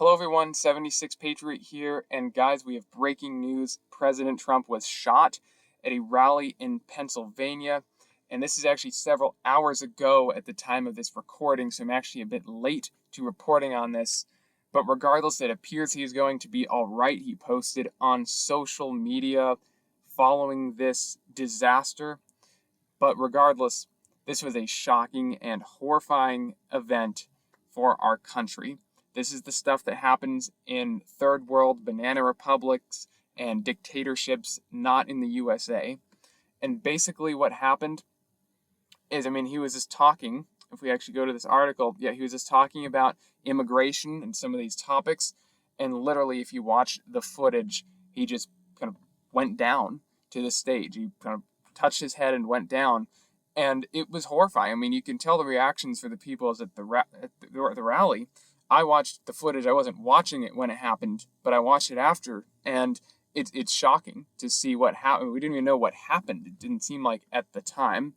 Hello everyone, 76 Patriot here, and guys, we have breaking news. President Trump was shot at a rally in Pennsylvania, and this is actually several hours ago at the time of this recording, so I'm actually a bit late to reporting on this. But regardless, it appears he is going to be all right. He posted on social media following this disaster. But regardless, this was a shocking and horrifying event for our country. This is the stuff that happens in third world banana republics and dictatorships, not in the USA. And basically, what happened is, he was just talking. If we actually go to this article, he was just talking about immigration and some of these topics. And literally, if you watch the footage, he just kind of went down to the stage. He kind of touched his head and went down. And it was horrifying. You can tell the reactions for the people at the rally. I watched the footage. I wasn't watching it when it happened, but I watched it after, and it's shocking to see what happened. We didn't even know what happened. It didn't seem like at the time.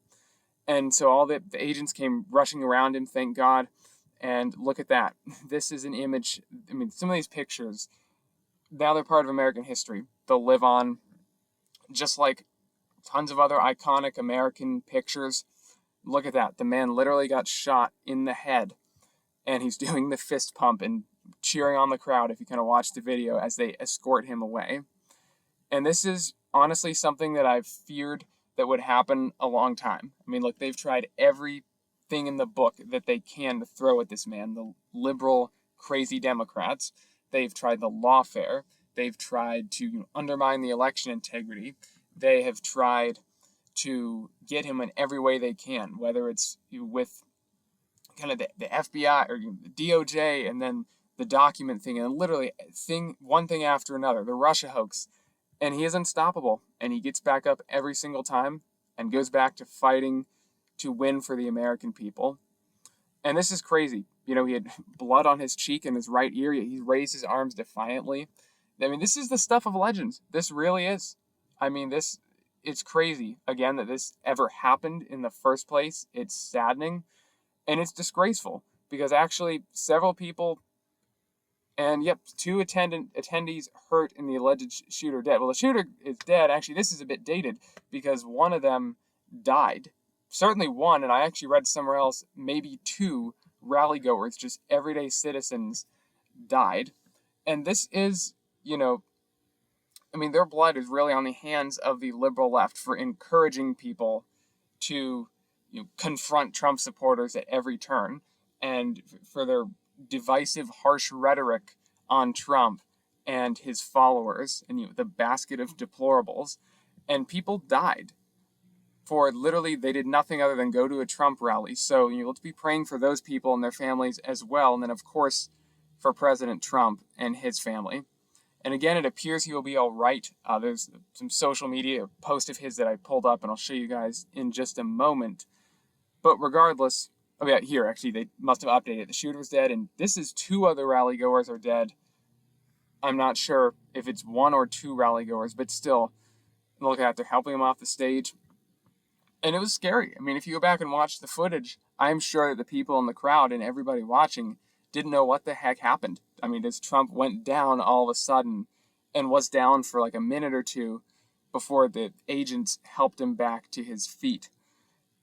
And so all the agents came rushing around him, thank God. And look at that. This is an image. Some of these pictures, now they're part of American history. They'll live on, just like tons of other iconic American pictures. Look at that. The man literally got shot in the head, and he's doing the fist pump and cheering on the crowd if you kind of watch the video as they escort him away. And this is honestly something that I've feared that would happen a long time. Look, they've tried everything in the book that they can to throw at this man. The liberal, crazy Democrats. They've tried the lawfare. They've tried to undermine the election integrity. They have tried to get him in every way they can, whether it's with kind of the FBI or the DOJ, and then the document thing, and literally one thing after another, the Russia hoax. And he is unstoppable, and he gets back up every single time and goes back to fighting to win for the American people. And this is crazy. He had blood on his cheek and his right ear, yet he raised his arms defiantly. This is the stuff of legends. This really is. It's crazy, again, that this ever happened in the first place. It's saddening. And it's disgraceful, because actually several people, and two attendees hurt in the alleged shooter dead. Well, the shooter is dead. Actually, this is a bit dated, because one of them died. Certainly one, and I actually read somewhere else, maybe two rally-goers, just everyday citizens, died. And this is, their blood is really on the hands of the liberal left for encouraging people to confront Trump supporters at every turn, and for their divisive, harsh rhetoric on Trump and his followers, and the basket of deplorables. And people died for literally, they did nothing other than go to a Trump rally. So let's be praying for those people and their families as well, and then of course for President Trump and his family. And again, it appears he will be all right. There's some social media post of his that I pulled up, and I'll show you guys in just a moment. But regardless, here, actually, they must have updated. The shooter's dead, and this is two other rally-goers are dead. I'm not sure if it's one or two rally-goers, but still, look at, they're helping him off the stage. And it was scary. If you go back and watch the footage, I'm sure that the people in the crowd and everybody watching didn't know what the heck happened. As Trump went down all of a sudden, and was down for like a minute or two before the agents helped him back to his feet.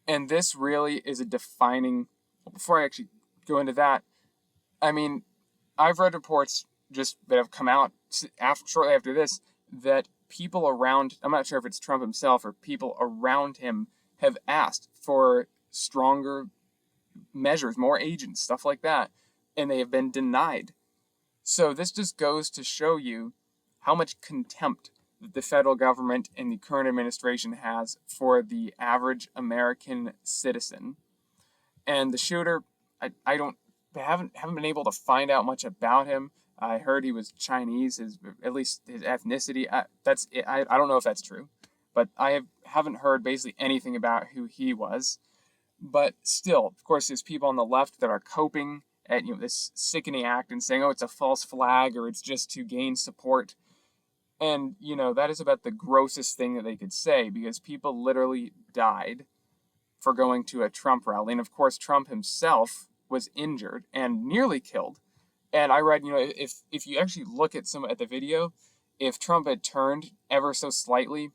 And this really is a defining, before I actually go into that, I've read reports just that have come out shortly after this, that people around, I'm not sure if it's Trump himself or people around him, have asked for stronger measures, more agents, stuff like that, and they have been denied. So this just goes to show you how much contempt the federal government and the current administration has for the average American citizen. And the shooter, I haven't been able to find out much about him. I heard he was Chinese, at least his ethnicity. That's it. I don't know if that's true, but I haven't heard basically anything about who he was. But still, of course, there's people on the left that are coping at this sickening act and saying, oh, it's a false flag, or it's just to gain support. And, that is about the grossest thing that they could say, because people literally died for going to a Trump rally. And of course, Trump himself was injured and nearly killed And I read, if you actually look at the video, if Trump had turned ever so slightly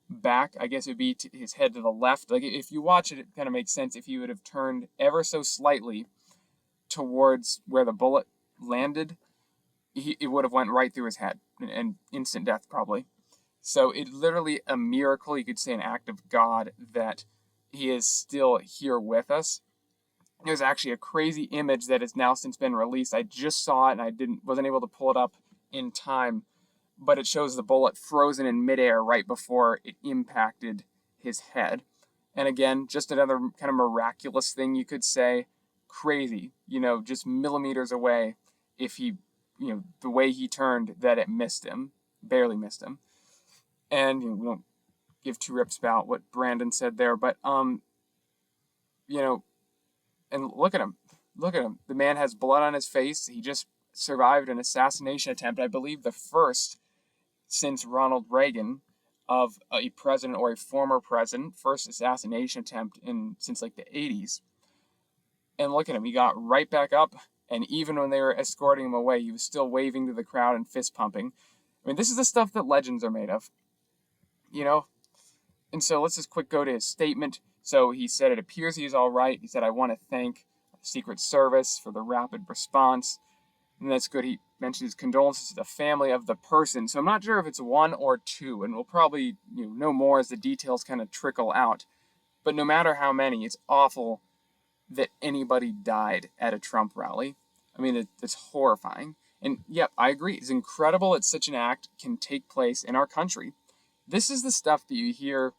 back, I guess it would be his head to the left. Like if you watch it, it kind of makes sense. If he would have turned ever so slightly towards where the bullet landed, it would have went right through his head and instant death probably. So it literally a miracle, you could say an act of God, that he is still here with us. There's actually a crazy image that has now since been released. I just saw it and I wasn't able to pull it up in time, but it shows the bullet frozen in midair right before it impacted his head. And again, just another kind of miraculous thing you could say. Crazy, just millimeters away. If he, the way he turned, that it missed him, barely missed him. And we don't give two rips about what Brandon said there, but and look at him. Look at him. The man has blood on his face. He just survived an assassination attempt, I believe the first since Ronald Reagan, of a president or a former president, first assassination attempt since like the 80s. And look at him. He got right back up, and even when they were escorting him away, he was still waving to the crowd and fist pumping. I mean, this is the stuff that legends are made of, And so let's just quick go to his statement. So he said, it appears he's all right. He said, I want to thank the Secret Service for the rapid response. And that's good. He mentioned his condolences to the family of the person. So I'm not sure if it's one or two, and we'll probably know more as the details kind of trickle out. But no matter how many, it's awful that anybody died at a Trump rally. I mean, it's horrifying. And yep, I agree. It's incredible that such an act can take place in our country. This is the stuff that you hear,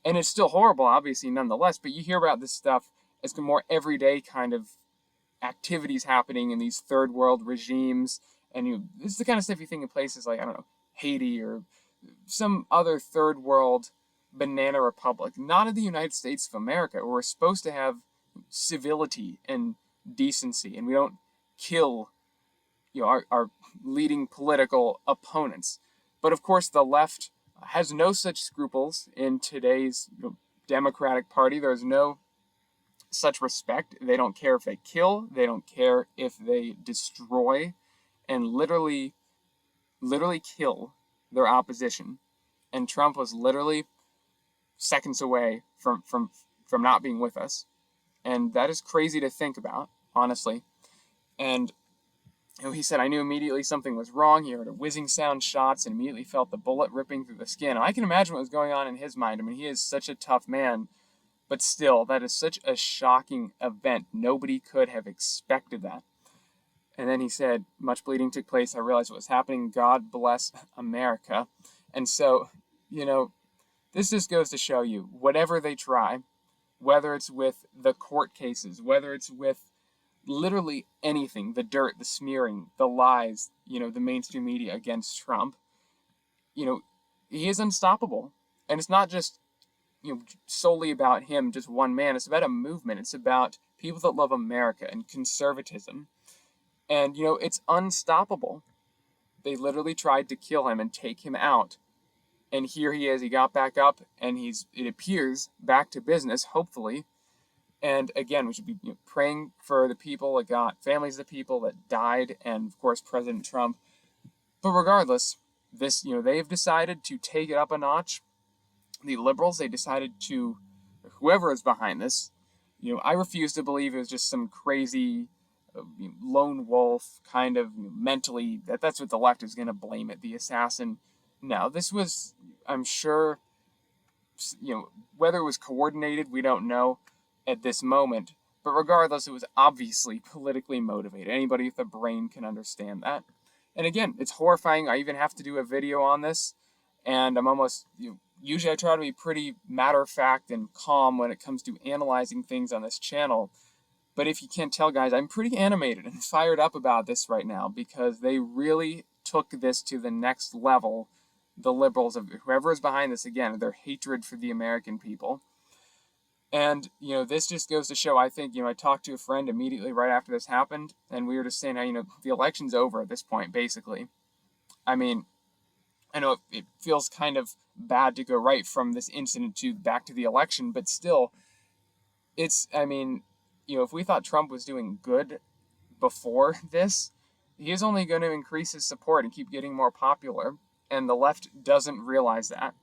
and it's still horrible, obviously, nonetheless, but you hear about this stuff as the more everyday kind of activities happening in these third world regimes. And this is the kind of stuff you think in places like, I don't know, Haiti or some other third world banana republic, not in the United States of America, where we're supposed to have civility and decency, and we don't kill our leading political opponents. But of course, the left has no such scruples in today's Democratic Party. There's no such respect. They don't care if they kill. They don't care if they destroy and literally kill their opposition. And Trump was literally seconds away from not being with us. And that is crazy to think about, honestly. And he said, I knew immediately something was wrong. He heard a whizzing sound, shots, and immediately felt the bullet ripping through the skin. And I can imagine what was going on in his mind. I mean, he is such a tough man. But still, that is such a shocking event. Nobody could have expected that. And then he said, much bleeding took place. I realized what was happening. God bless America. And so, this just goes to show you, whatever they try, whether it's with the court cases, whether it's with literally anything, the dirt, the smearing, the lies, the mainstream media against Trump, he is unstoppable. And it's not just, solely about him, just one man. It's about a movement. It's about people that love America and conservatism. And, it's unstoppable. They literally tried to kill him and take him out. And here he is. He got back up, and it appears, back to business, hopefully. And again, we should be praying for the people that got, families of the people that died, and of course, President Trump. But regardless, they've decided to take it up a notch. The liberals, they decided to, whoever is behind this, I refuse to believe it was just some crazy lone wolf kind of mentally, that's what the left is going to blame it, the assassin. No, this was, I'm sure, whether it was coordinated, we don't know at this moment. But regardless, it was obviously politically motivated. Anybody with a brain can understand that. And again, it's horrifying. I even have to do a video on this, and I'm almost, usually I try to be pretty matter-of-fact and calm when it comes to analyzing things on this channel. But if you can't tell, guys, I'm pretty animated and fired up about this right now, because they really took this to the next level. The liberals, of whoever is behind this, again, their hatred for the American people. And, this just goes to show, I think, I talked to a friend immediately right after this happened, and we were just saying how, the election's over at this point, basically. I mean, I know it feels kind of bad to go right from this incident to back to the election, but still, if we thought Trump was doing good before this, he is only going to increase his support and keep getting more popular. And the left doesn't realize that.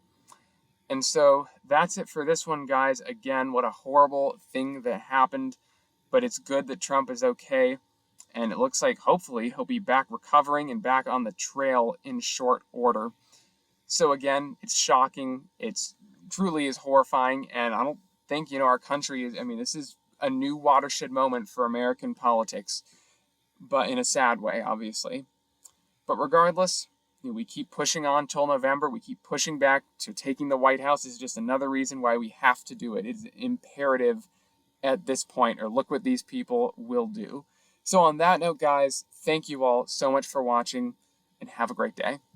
And so that's it for this one, guys. Again, what a horrible thing that happened. But it's good that Trump is okay. And it looks like hopefully he'll be back recovering and back on the trail in short order. So again, it's shocking. It's truly is horrifying. And I don't think, our country is, I mean, this is a new watershed moment for American politics, but in a sad way, obviously. But regardless, we keep pushing on till November. We keep pushing back to taking the White House. This is just another reason why we have to do it. It's imperative at this point, or look what these people will do. So on that note, guys, thank you all so much for watching, and have a great day.